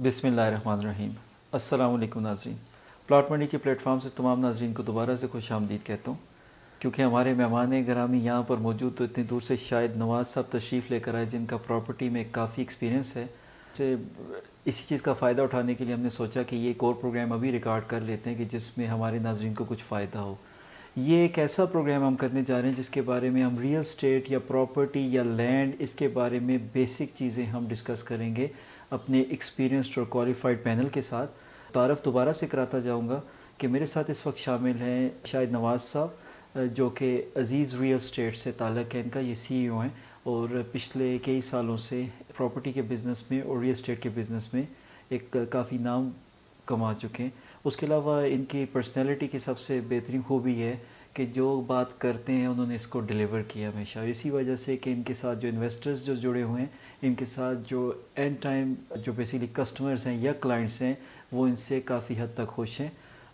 बिस्मिल्लाहिर्रहमानिर्रहीम। अस्सलाम वालेकुम नाज़रीन। प्लॉट मंडी के प्लेटफॉर्म से तमाम नाज़रीन को दोबारा से खुश आमदीद कहता हूँ, क्योंकि हमारे मेहमान गिरामी यहाँ पर मौजूद तो इतनी दूर से शायद नवाज़ साहब तशरीफ़ लेकर आए, जिनका प्रॉपर्टी में काफ़ी एक्सपीरियंस है। इसी चीज़ का फ़ायदा उठाने के लिए हमने सोचा कि ये एक और प्रोग्राम अभी रिकॉर्ड कर लेते हैं कि जिसमें हमारे नाज़रीन को कुछ फ़ायदा हो। ये एक ऐसा प्रोग्राम हम करने जा रहे हैं जिसके बारे में हम रियल स्टेट या प्रॉपर्टी या लैंड, इसके बारे में बेसिक चीज़ें हम डिस्कस करेंगे अपने एक्सपीरियंस्ड और क्वालिफाइड पैनल के साथ। तारफ़ दोबारा से कराता जाऊंगा कि मेरे साथ इस वक्त शामिल हैं शायद नवाज़ साहब, जो कि अज़ीज़ रियल स्टेट से ताल्लुक़ है इनका, ये CEO हैं और पिछले कई सालों से प्रॉपर्टी के बिज़नेस में और रियल स्टेट के बिज़नेस में एक काफ़ी नाम कमा चुके हैं। उसके अलावा इनकी पर्सनैलिटी की सबसे बेहतरीन खूबी है कि जो बात करते हैं उन्होंने इसको डिलीवर किया हमेशा। इसी वजह से कि इनके साथ जो इन्वेस्टर्स जो जुड़े हुए हैं, इनके साथ जो एंड टाइम जो बेसिकली कस्टमर्स हैं या क्लाइंट्स हैं, वो इनसे काफ़ी हद तक खुश हैं।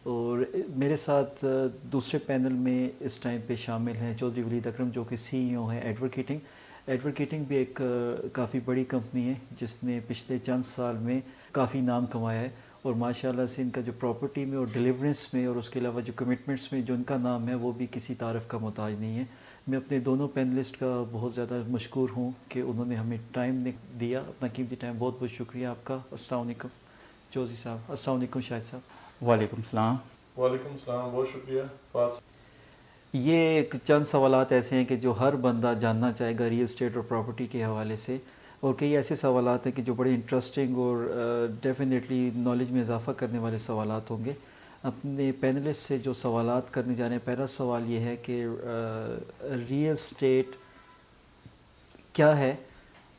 और मेरे साथ दूसरे पैनल में इस टाइम पे शामिल हैं चौधरी वलीद अकरम, जो कि CEO हैं एडवोकेटिंग। एडवोकेटिंग भी एक काफ़ी बड़ी कंपनी है जिसने पिछले चंद साल में काफ़ी नाम कमाया है और माशाल्लाह से इनका जो प्रॉपर्टी में और डिलीवरेंस में और उसके अलावा जो कमिटमेंट्स में जो इनका नाम है वो भी किसी तारीफ़ का मोहताज नहीं है। मैं अपने दोनों पैनलिस्ट का बहुत ज़्यादा मशकूर हूँ कि उन्होंने हमें टाइम दिया, अपना कीमती टाइम। बहुत बहुत शुक्रिया आपका। अस्सलाम वालेकुम चौधरी साहब। अस्सलाम वालेकुम शाहिद साहब। वालेकुम सलाम। वालेकुम सलाम, बहुत शुक्रिया। पास ये एक चंद सवालात ऐसे हैं कि जो हर बंदा जानना चाहेगा रियल स्टेट और प्रॉपर्टी के हवाले से, और कई ऐसे सवालात हैं कि जो बड़े इंटरेस्टिंग और डेफिनेटली नॉलेज में इजाफ़ा करने वाले सवालात होंगे। अपने पैनलिस्ट से जो सवालात करने जा रहे हैं, पहला सवाल ये है कि रियल स्टेट क्या है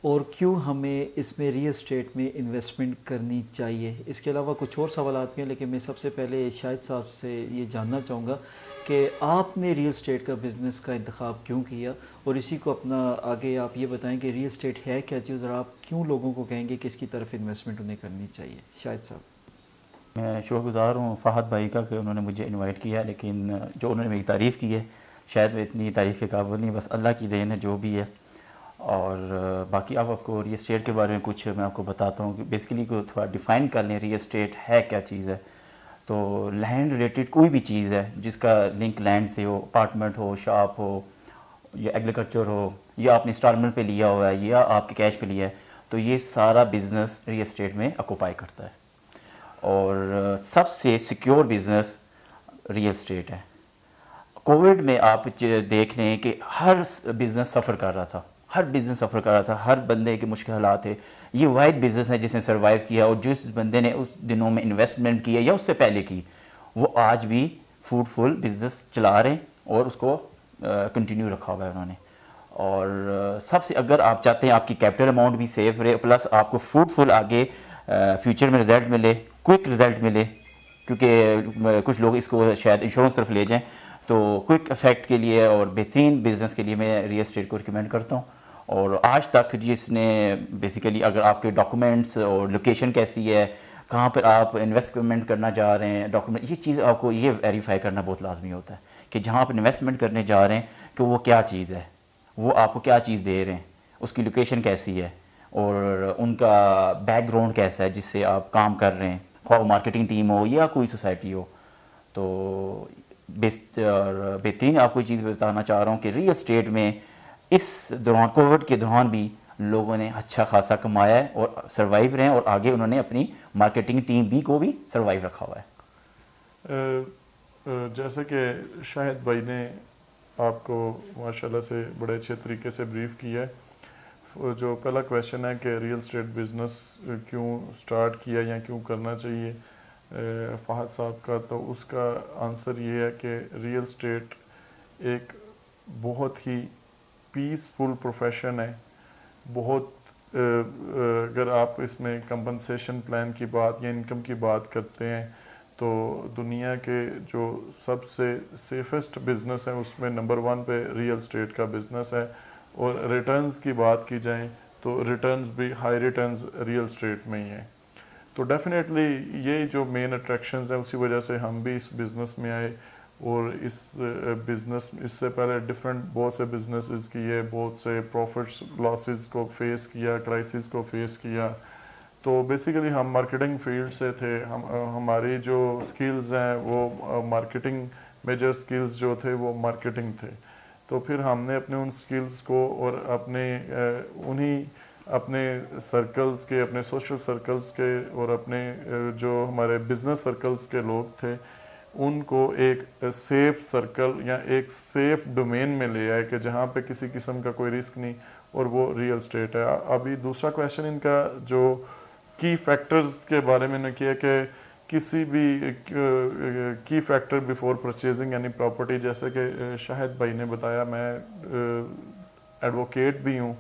और क्यों हमें इसमें रियल स्टेट में इन्वेस्टमेंट करनी चाहिए। इसके अलावा कुछ और सवालात भी हैं, लेकिन मैं सबसे पहले शाहिद साहब से ये जानना चाहूँगा कि आपने रियल स्टेट का बिज़नेस का इंतखाब क्यों किया, और इसी को अपना आगे आप ये बताएं कि रियल स्टेट है क्या चीज़ और आप क्यों लोगों को कहेंगे कि इसकी तरफ इन्वेस्टमेंट उन्हें करनी चाहिए। शाहिद साहब। मैं शुक्रगुज़ार हूँ फ़हद भाई का कि उन्होंने मुझे इनवाइट किया, लेकिन जो उन्होंने मेरी तारीफ़ की है शायद मैं इतनी तारीफ़ के काबिल नहीं, बस अल्लाह की देन है जो भी है। और बाकी अब आपको रियल स्टेट के बारे में कुछ मैं आपको बताता हूँ कि बेसिकली को थोड़ा डिफ़ाइन कर लें रियल स्टेट है क्या चीज़ है। तो लैंड रिलेटेड कोई भी चीज़ है जिसका लिंक लैंड से हो, अपार्टमेंट हो, शॉप हो या एग्रीकल्चर हो या आपने इंस्टॉलमेंट पे लिया हुआ है या आपके कैश पे लिया है, तो ये सारा बिज़नेस रियल एस्टेट में ऑक्यूपाई करता है। और सबसे सिक्योर बिज़नेस रियल एस्टेट है। कोविड में आप देख लें कि हर बिज़नेस सफ़र कर रहा था, हर बिज़नेस सफ़र कर रहा था, हर बंदे के मुश्किल हालात थे। ये वाहिद बिज़नेस है जिसने सर्वाइव किया, और जिस बंदे ने उस दिनों में इन्वेस्टमेंट किया या उससे पहले की, वो आज भी फ्रूटफुल बिज़नेस चला रहे हैं और उसको कंटिन्यू रखा हुआ है उन्होंने। और सबसे अगर आप चाहते हैं आपकी कैपिटल अमाउंट भी सेफ रहे, प्लस आपको फ्रूटफुल आगे फ्यूचर में रिज़ल्ट मिले, क्विक रिज़ल्ट मिले, क्योंकि कुछ लोग इसको शायद इंश्योरेंस तरफ ले जाएं, तो क्विक इफेक्ट के लिए और बेहतरीन बिज़नेस के लिए मैं रियल एस्टेट को रिकमेंड करता हूँ। और आज तक जिसने बेसिकली अगर आपके डॉक्यूमेंट्स और लोकेशन कैसी है, कहाँ पर आप इन्वेस्टमेंट करना जा रहे हैं, डॉक्यूमेंट, ये चीज़ आपको ये वेरीफाई करना बहुत लाजमी होता है कि जहाँ आप इन्वेस्टमेंट करने जा रहे हैं कि वो क्या चीज़ है, वो आपको क्या चीज़ दे रहे हैं, उसकी लोकेशन कैसी है और उनका बैकग्राउंड कैसा है जिससे आप काम कर रहे हैं, ख्वाह मार्केटिंग टीम हो या कोई सोसाइटी हो। तो बेहतरीन आपको ये चीज़ बताना चाह रहा हूँ कि रियल एस्टेट में इस दौरान, कोविड के दौरान भी लोगों ने अच्छा खासा कमाया है और सर्वाइव रहे हैं, और आगे उन्होंने अपनी मार्केटिंग टीम भी को भी सर्वाइव रखा हुआ है। जैसे कि शाहिद भाई ने आपको माशाल्लाह से बड़े अच्छे तरीके से ब्रीफ किया है। जो पहला क्वेश्चन है कि रियल एस्टेट बिज़नेस क्यों स्टार्ट किया या क्यों करना चाहिए फ़हद साहब का, तो उसका आंसर ये है कि रियल एस्टेट एक बहुत ही पीसफुल प्रोफेशन है। बहुत अगर आप इसमें कंपनसेशन प्लान की बात या इनकम की बात करते हैं तो दुनिया के जो सबसे सेफेस्ट बिज़नेस है उसमें नंबर 1 पे रियल एस्टेट का बिज़नेस है। और रिटर्न्स की बात की जाए तो रिटर्न्स भी हाई रिटर्न्स रियल एस्टेट में ही हैं। तो डेफिनेटली ये जो मेन अट्रैक्शंस हैं उसी वजह से हम भी इस बिज़नेस में आए। और इस बिज़नेस इससे पहले डिफरेंट बहुत से बिज़नेसेस किए, बहुत से प्रॉफिट्स लॉसेस को फेस किया, क्राइसिस को फेस किया। تو بیسیکلی ہم مارکیٹنگ فیلڈ سے تھے، ہماری جو سکلز ہیں وہ مارکیٹنگ، میجر سکلز جو تھے وہ مارکیٹنگ تھے. تو پھر ہم نے اپنے ان سکلز کو اور اپنے سرکلز کے، اپنے سوشل سرکلز کے اور اپنے جو ہمارے بزنس سرکلز کے لوگ تھے ان کو ایک سیف سرکل یا ایک سیف ڈومین میں لے آئے کہ جہاں پہ کسی قسم کا کوئی رسک نہیں، اور وہ ریئل اسٹیٹ ہے. ابھی دوسرا کویشچن ان کا جو کی فیکٹرز کے بارے میں نے کیا کہ کسی بھی کی فیکٹر بیفور پرچیزنگ یعنی پراپرٹی، جیسے کہ شاہد بھائی نے بتایا، میں ایڈوکیٹ بھی ہوں،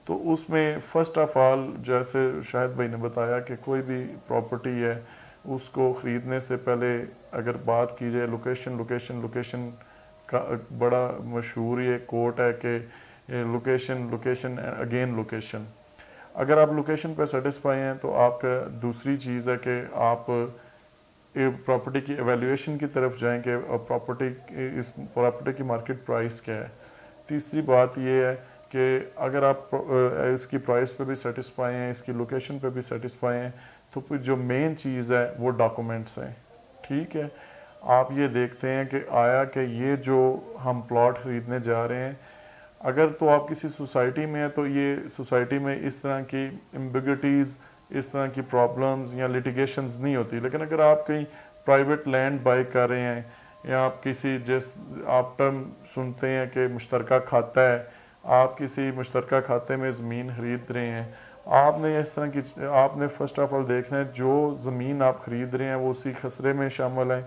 تو اس میں فرسٹ آف آل جیسے شاہد بھائی نے بتایا کہ کوئی بھی پراپرٹی ہے اس کو خریدنے سے پہلے اگر بات کی جائے لوکیشن کا بڑا مشہور یہ کوٹ ہے کہ لوکیشن اگین لوکیشن. اگر آپ لوکیشن پہ سیٹسفائی ہیں تو آپ کا دوسری چیز ہے کہ آپ پراپرٹی کی ایویلیویشن کی طرف جائیں کہ پراپرٹی کی مارکیٹ پرائس کیا ہے. تیسری بات یہ ہے کہ اگر آپ اس کی پرائس پہ بھی سیٹسفائی ہیں، اس کی لوکیشن پہ بھی سیٹسفائی ہیں، تو پھر جو مین چیز ہے وہ ڈاکومنٹس ہیں. ٹھیک ہے، آپ یہ دیکھتے ہیں کہ آیا کہ یہ جو ہم پلاٹ خریدنے جا رہے ہیں، اگر تو آپ کسی سوسائٹی میں ہیں تو یہ سوسائٹی میں اس طرح کی ایمبیگوٹیز، اس طرح کی پرابلمز یا لیٹیگیشنز نہیں ہوتی. لیکن اگر آپ کہیں پرائیویٹ لینڈ بائی کر رہے ہیں یا آپ آپ ٹرم سنتے ہیں کہ مشترکہ کھاتہ ہے، آپ کسی مشترکہ کھاتے میں زمین خرید رہے ہیں، آپ نے اس طرح کی آپ نے فرسٹ آف آل دیکھنا ہے جو زمین آپ خرید رہے ہیں وہ اسی خسرے میں شامل ہے.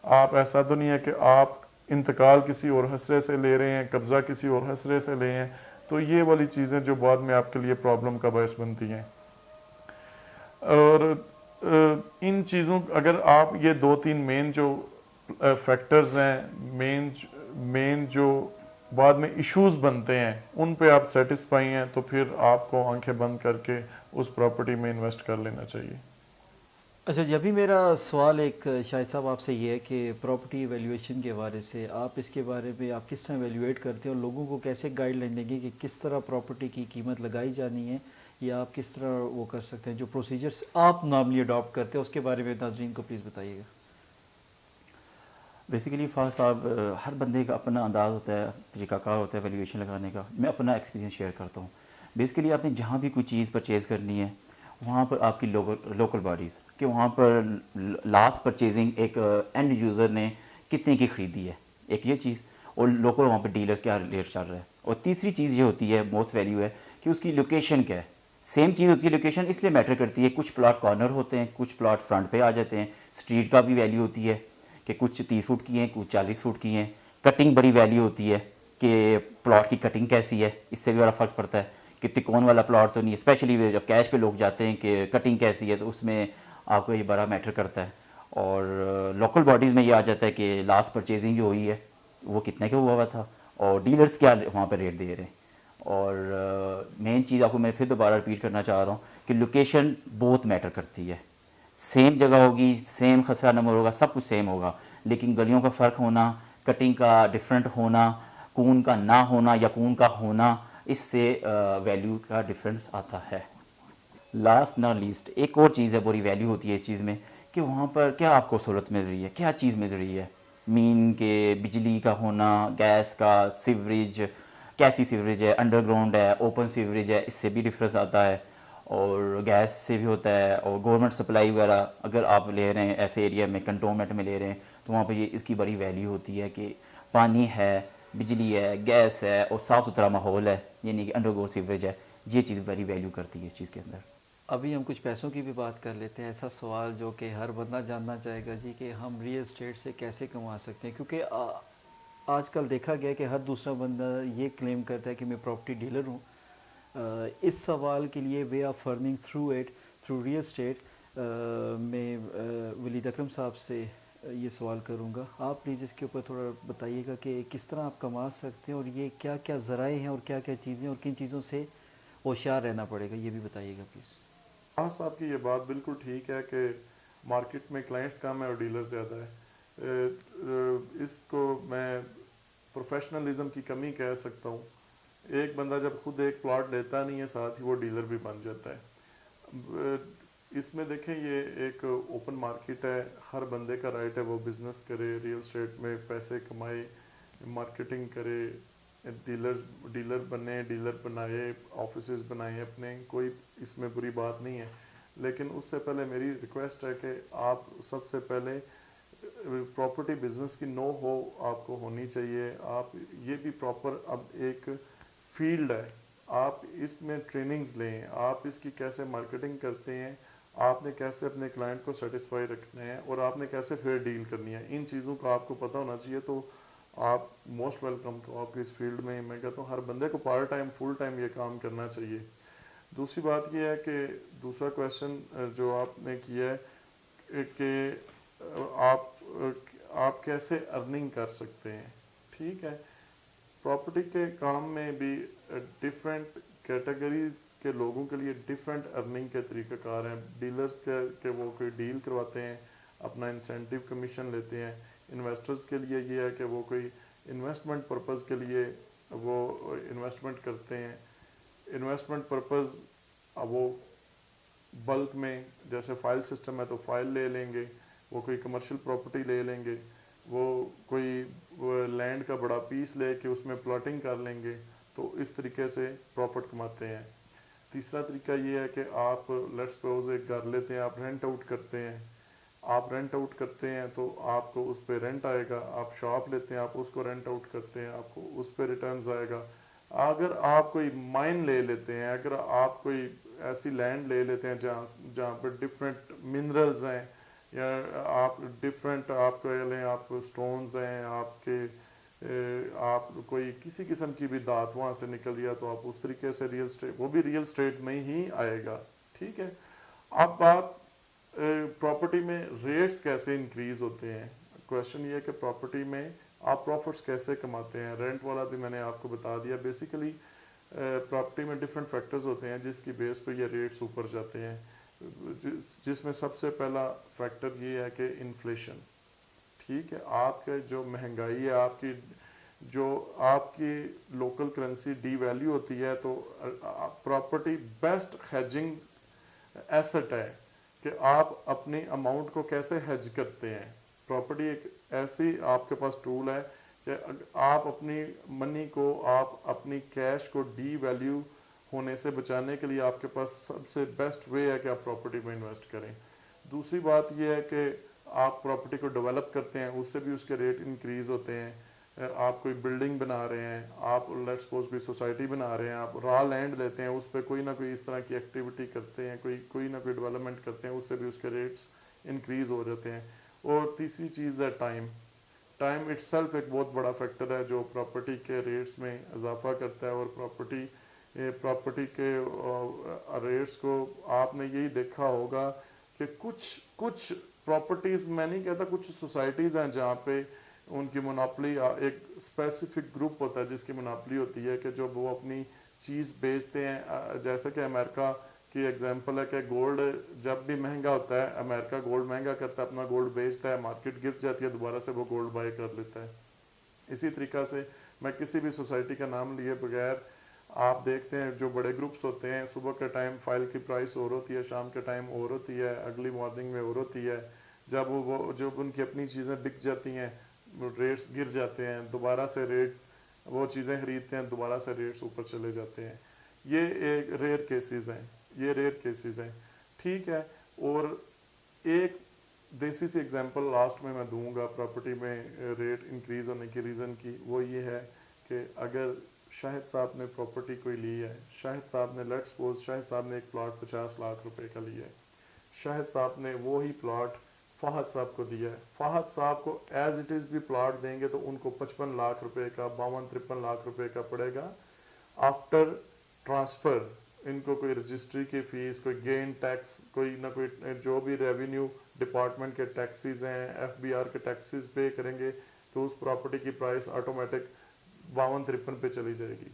آپ ایسا تو نہیں ہے کہ آپ انتقال کسی اور حسرے سے لے رہے ہیں، قبضہ کسی اور حسرے سے لے ہیں. تو یہ والی چیزیں جو بعد میں آپ کے لیے پرابلم کا باعث بنتی ہیں. اور ان چیزوں اگر آپ یہ 2-3 مین جو فیکٹرز ہیں، مین جو بعد میں ایشوز بنتے ہیں، ان پہ آپ سیٹسفائی ہیں تو پھر آپ کو آنکھیں بند کر کے اس پراپرٹی میں انویسٹ کر لینا چاہیے. اچھا جی، ابھی میرا سوال ایک شاہد صاحب آپ سے یہ ہے کہ پراپرٹی ایویلیویشن کے بارے سے آپ اس کے بارے میں آپ کس طرح ایویلیویٹ کرتے ہیں اور لوگوں کو کیسے گائیڈ لائن دیں گے کہ کس طرح پراپرٹی کی قیمت لگائی جانی ہے، یا آپ کس طرح وہ کر سکتے ہیں، جو پروسیجرز آپ نارملی اڈاپٹ کرتے ہیں اس کے بارے میں ناظرین کو پلیز بتائیے گا. بیسیکلی فاضل صاحب، ہر بندے کا اپنا انداز ہوتا ہے، طریقہ کار ہوتا ہے ویلیویشن لگانے کا. میں اپنا ایکسپیرینس شیئر کرتا ہوں. بیسیکلی آپ نے جہاں بھی کوئی چیز پرچیز کرنی ہے وہاں پر آپ کی لوکل باڈیز کہ وہاں پر لاسٹ پرچیزنگ ایک اینڈ یوزر نے کتنے کی خریدی ہے، ایک یہ چیز، اور لوکل وہاں پہ ڈیلرز کیا ریٹ چل رہا ہے. اور تیسری چیز یہ ہوتی ہے موسٹ ویلیو ہے کہ اس کی لوکیشن کیا ہے. سیم چیز ہوتی ہے، لوکیشن اس لیے میٹر کرتی ہے. کچھ پلاٹ کارنر ہوتے ہیں، کچھ پلاٹ فرنٹ پہ آ جاتے ہیں. اسٹریٹ کا بھی ویلیو ہوتی ہے کہ کچھ 30 فٹ کی ہیں، کچھ 40 فٹ کی ہیں. کٹنگ بڑی ویلیو ہوتی ہے کہ پلاٹ کی کٹنگ کیسی ہے، اس سے بھی بڑا فرق پڑتا ہے کہ تکون والا پلاٹ تو نہیں ہے. اسپیشلی جب کیش پہ لوگ جاتے ہیں کہ کٹنگ کیسی ہے، تو اس میں آپ کو یہ بڑا میٹر کرتا ہے. اور لوکل باڈیز میں یہ آ جاتا ہے کہ لاسٹ پرچیزنگ جو ہوئی ہے وہ کتنے کا ہوا تھا اور ڈیلرز کیا وہاں پہ ریٹ دے رہے ہیں. اور مین چیز آپ کو میں پھر دوبارہ رپیٹ کرنا چاہ رہا ہوں کہ لوکیشن بہت میٹر کرتی ہے. سیم جگہ ہوگی، سیم خسرہ نمبر ہوگا، سب کچھ سیم ہوگا، لیکن گلیوں کا فرق ہونا، کٹنگ کا ڈفرینٹ ہونا، کون کا نہ ہونا یا کون کا ہونا، اس سے ویلیو کا ڈفرینس آتا ہے. لاسٹ نہ لیسٹ ایک اور چیز ہے، بڑی ویلیو ہوتی ہے اس چیز میں کہ وہاں پر کیا آپ کو سہولت مل رہی ہے، کیا چیز مل رہی ہے. مین کے بجلی کا ہونا، گیس کا، سیوریج کیسی سیوریج ہے، انڈر گراؤنڈ ہے، اوپن سیوریج ہے، اس سے بھی ڈفرینس آتا ہے. اور گیس سے بھی ہوتا ہے. اور گورنمنٹ سپلائی وغیرہ اگر آپ لے رہے ہیں ایسے ایریا میں کنٹونمنٹ میں لے رہے ہیں تو وہاں پہ یہ اس کی بڑی ویلیو ہوتی ہے کہ پانی ہے، بجلی ہے، گیس ہے اور صاف ستھرا ماحول ہے، یعنی کہ انڈر گراؤنڈ سیوریج ہے. یہ چیز بڑی ویلیو کرتی ہے اس چیز کے اندر. ابھی ہم کچھ پیسوں کی بھی بات کر لیتے ہیں. ایسا سوال جو کہ ہر بندہ جاننا چاہے گا جی کہ ہم ریئل اسٹیٹ سے کیسے کما سکتے ہیں، کیونکہ آج کل دیکھا گیا کہ ہر دوسرا بندہ یہ کلیم کرتا ہے کہ میں پراپرٹی ڈیلر ہوں. اس سوال کے لیے way of earning through real estate میں ولید اکرم صاحب سے یہ سوال کروں گا. آپ پلیز اس کے اوپر تھوڑا بتائیے گا کہ کس طرح آپ کما سکتے ہیں اور یہ کیا کیا ذرائع ہیں اور کیا کیا چیزیں اور کن چیزوں سے ہوشیار رہنا پڑے گا، یہ بھی بتائیے گا پلیز. ہاں صاحب کی یہ بات بالکل ٹھیک ہے کہ مارکیٹ میں کلائنٹس کم ہے اور ڈیلر زیادہ ہے. اس کو میں پروفیشنلزم کی کمی کہہ سکتا ہوں. ایک بندہ جب خود ایک پلاٹ لیتا نہیں ہے ساتھ ہی وہ ڈیلر بھی بن جاتا ہے. इसमें देखें ये एक ओपन मार्केट है, हर बंदे का राइट है वो बिज़नेस करे, रियल एस्टेट में पैसे कमाए, मार्केटिंग करे, डीलर बने, डीलर बनाए, ऑफिसेज बनाए अपने, कोई इसमें बुरी बात नहीं है। लेकिन उससे पहले मेरी रिक्वेस्ट है कि आप सबसे पहले प्रॉपर्टी बिजनेस की नो हो आपको होनी चाहिए। आप ये भी प्रॉपर अब एक फील्ड है, आप इसमें ट्रेनिंग्स लें, आप इसकी कैसे मार्केटिंग करते हैं, आपने कैसे अपने क्लाइंट को सेटिस्फाई रखना है और आपने कैसे फेयर डील करनी है, इन चीज़ों का आपको पता होना चाहिए। तो आप मोस्ट वेलकम तो आपकी इस फील्ड में। मैं कहता हूँ हर बंदे को पार्ट टाइम फुल टाइम ये काम करना चाहिए। दूसरी बात ये है कि दूसरा क्वेश्चन जो आपने किया है कि आप कैसे अर्निंग कर सकते हैं। ठीक है, प्रॉपर्टी के काम में भी डिफरेंट कैटेगरीज के लोगों के लिए डिफरेंट अर्निंग के तरीक़ाकार हैं। डीलर्स के वो कोई डील करवाते हैं, अपना इंसेंटिव कमीशन लेते हैं। इन्वेस्टर्स के लिए ये है कि वो कोई इन्वेस्टमेंट पर्पज़ के लिए वो इन्वेस्टमेंट करते हैं। इन्वेस्टमेंट पर्पज़ वो बल्क में, जैसे फाइल सिस्टम है तो फाइल ले लेंगे, वो कोई कमर्शियल प्रॉपर्टी ले लेंगे, वो कोई लैंड का बड़ा पीस ले के उसमें प्लॉटिंग कर लेंगे, तो इस तरीके से प्रॉफिट कमाते हैं। तीसरा तरीका ये है कि आप लेट्स सपोज एक घर लेते हैं, आप रेंट आउट करते हैं। आप रेंट आउट करते हैं तो आपको उस पर रेंट आएगा। आप शॉप लेते हैं, आप उसको रेंट आउट करते हैं, आपको उस पर रिटर्न्स आएगा। अगर आप कोई माइन ले लेते हैं, अगर आप कोई ऐसी लैंड ले लेते हैं जहाँ पर डिफरेंट मिनरल्स हैं, या आप डिफरेंट आप कह लें आप स्टोन्स हैं, आप कोई किसी किस्म की भी धात वहाँ से निकल गया, तो आप उस तरीके से रियल स्टेट, वो भी रियल स्टेट में ही आएगा। ठीक है, अब बात प्रॉपर्टी में रेट्स कैसे इंक्रीज होते हैं। क्वेश्चन ये है कि प्रॉपर्टी में आप प्रॉफिट्स कैसे कमाते हैं। रेंट वाला भी मैंने आपको बता दिया। बेसिकली प्रॉपर्टी में डिफरेंट फैक्टर्स होते हैं जिसकी बेस पे ये रेट्स ऊपर जाते हैं, जिसमें सबसे पहला फैक्टर ये है कि इन्फ्लेशन। ठीक है, आपके जो महंगाई है, आपकी लोकल करेंसी डी वैल्यू होती है, तो प्रॉपर्टी बेस्ट हेजिंग एसेट है कि आप अपनी अमाउंट को कैसे हेज करते हैं। प्रॉपर्टी एक ऐसी आपके पास टूल है कि आप अपनी मनी को, आप अपनी कैश को डी वैल्यू होने से बचाने के लिए आपके पास सबसे बेस्ट वे है कि आप प्रॉपर्टी में इन्वेस्ट करें। दूसरी बात यह है कि आप प्रॉपर्टी को डेवलप करते हैं, उससे भी उसके रेट इंक्रीज़ होते हैं। आप कोई बिल्डिंग बना रहे हैं, आप लेट्स सपोज कोई सोसाइटी बना रहे हैं, आप रॉ लैंड लेते हैं, उस पर कोई ना कोई इस तरह की एक्टिविटी करते हैं, कोई ना कोई डेवलपमेंट करते हैं, उससे भी उसके रेट्स इंक्रीज़ हो जाते हैं। और तीसरी चीज़ है टाइम इट्सेल्फ एक बहुत बड़ा फैक्टर है जो प्रॉपर्टी के रेट्स में इजाफा करता है। और प्रॉपर्टी के रेट्स को आपने यही देखा होगा कि कुछ प्रॉपर्टीज़, मैं नहीं कहता, कुछ सोसाइटीज़ हैं जहाँ पे उनकी मोनोपली, एक स्पेसिफिक ग्रुप होता है जिसकी मोनोपली होती है कि जो वो अपनी चीज़ बेचते हैं। जैसे कि अमेरिका की एग्जांपल है कि गोल्ड जब भी महंगा होता है, अमेरिका गोल्ड महंगा करता है, अपना गोल्ड बेचता है, मार्केट गिर जाती है, दोबारा से वो गोल्ड बाय कर लेता है। इसी तरीक़ा से मैं किसी भी सोसाइटी का नाम लिए बगैर, आप देखते हैं जो बड़े ग्रुप्स होते हैं, सुबह के टाइम फाइल की प्राइस और होती है, शाम के टाइम और होती है, अगली मॉर्निंग में और होती है। जब उनकी अपनी चीज़ें बिक जाती हैं, रेट्स गिर जाते हैं, दोबारा से रेट, वो चीज़ें खरीदते हैं, दोबारा से रेट्स ऊपर चले जाते हैं। ये एक रेयर केसेस हैं, ठीक है। और एक देसी सी एग्जांपल लास्ट में मैं दूंगा प्रॉपर्टी में रेट इंक्रीज होने की रीज़न की, वो ये है कि अगर शाहिद साहब ने प्रॉपर्टी कोई ली है, शाहिद साहब ने लेट्स सपोज शाहिद साहब ने एक प्लॉट 50 लाख रुपए का लिया है, शाहिद साहब ने वो ही प्लॉट फ़हद साहब को दिया है। फ़हद साहब को एज इट इज़ भी प्लॉट देंगे तो उनको 55 लाख रुपए का, 52-53 लाख रुपए का पड़ेगा आफ्टर ट्रांसफ़र। इनको कोई रजिस्ट्री की फ़ीस, कोई गेन टैक्स, कोई ना कोई जो भी रेवेन्यू डिपार्टमेंट के टैक्सेस हैं, FBR के टैक्सेस पे करेंगे, तो उस प्रॉपर्टी की प्राइस ऑटोमेटिक 52-53 पे चली जाएगी।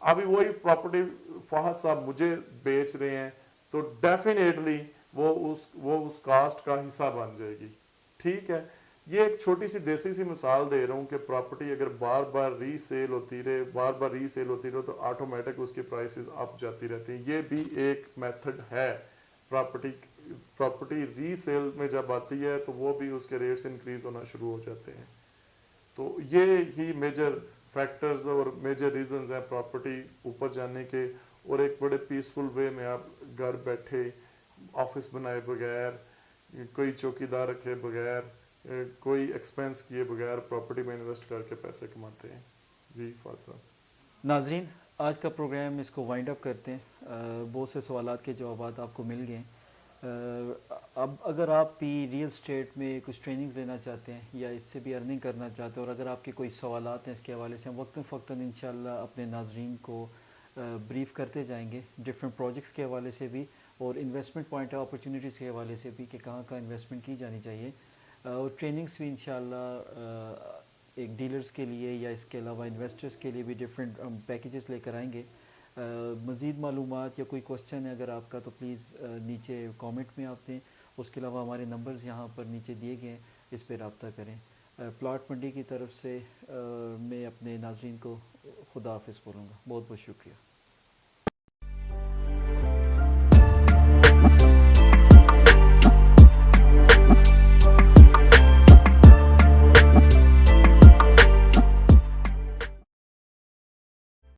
अभी वही प्रॉपर्टी फ़हद साहब मुझे बेच रहे हैं तो डेफिनेटली वो उस कास्ट का हिस्सा बन जाएगी। ठीक है, ये एक छोटी सी देसी सी मिसाल दे रहा हूँ कि प्रॉपर्टी अगर बार बार रीसेल होती रहे तो ऑटोमेटिक उसकी प्राइसेस अप जाती रहती हैं। ये भी एक मेथड है प्रॉपर्टी प्रॉपर्टी रीसेल में जब आती है तो वो भी उसके रेट्स इंक्रीज होना शुरू हो जाते हैं। तो ये ही मेजर फैक्टर्स और मेजर रीजंस हैं प्रॉपर्टी ऊपर जाने के। और एक बड़े पीसफुल वे में आप घर बैठे ऑफिस बनाए बगैर, कोई चौकीदार रखे बगैर, कोई एक्सपेंस किए बगैर प्रॉपर्टी में इन्वेस्ट करके पैसे कमाते हैं। जी फाद साहब। नाजरीन, आज का प्रोग्राम इसको वाइंड अप करते हैं। बहुत से सवालात के जवाब आपको मिल गए। अब अगर आप भी रियल स्टेट में कुछ ट्रेनिंग्स लेना चाहते हैं या इससे भी अर्निंग करना चाहते हैं और अगर आपके कोई सवालात हैं इसके हवाले से, हम वक्तन फ़क्तन इंशाल्लाह अपने नाजरीन को ब्रीफ़ करते जाएंगे डिफरेंट प्रोजेक्ट्स के हवाले से भी और इन्वेस्टमेंट पॉइंट ऑफ अपॉर्चुनिटीज़ के हवाले से भी कि कहाँ कहाँ इन्वेस्टमेंट की जानी चाहिए। और ट्रेनिंग्स भी इंशाल्लाह एक डीलर्स के लिए या इसके अलावा इन्वेस्टर्स के लिए भी डिफरेंट पैकेजेस लेकर आएंगे। मज़ीद मालूमात या कोई क्वेश्चन है अगर आपका तो प्लीज़ नीचे कमेंट में आप दें। उसके अलावा हमारे नंबर्स यहाँ पर नीचे दिए गए हैं, इस पर रब्ता करें। प्लाट मंडी की तरफ से मैं अपने नाज़रीन को खुदा हाफिज़ बोलूँगा। बहुत बहुत शुक्रिया।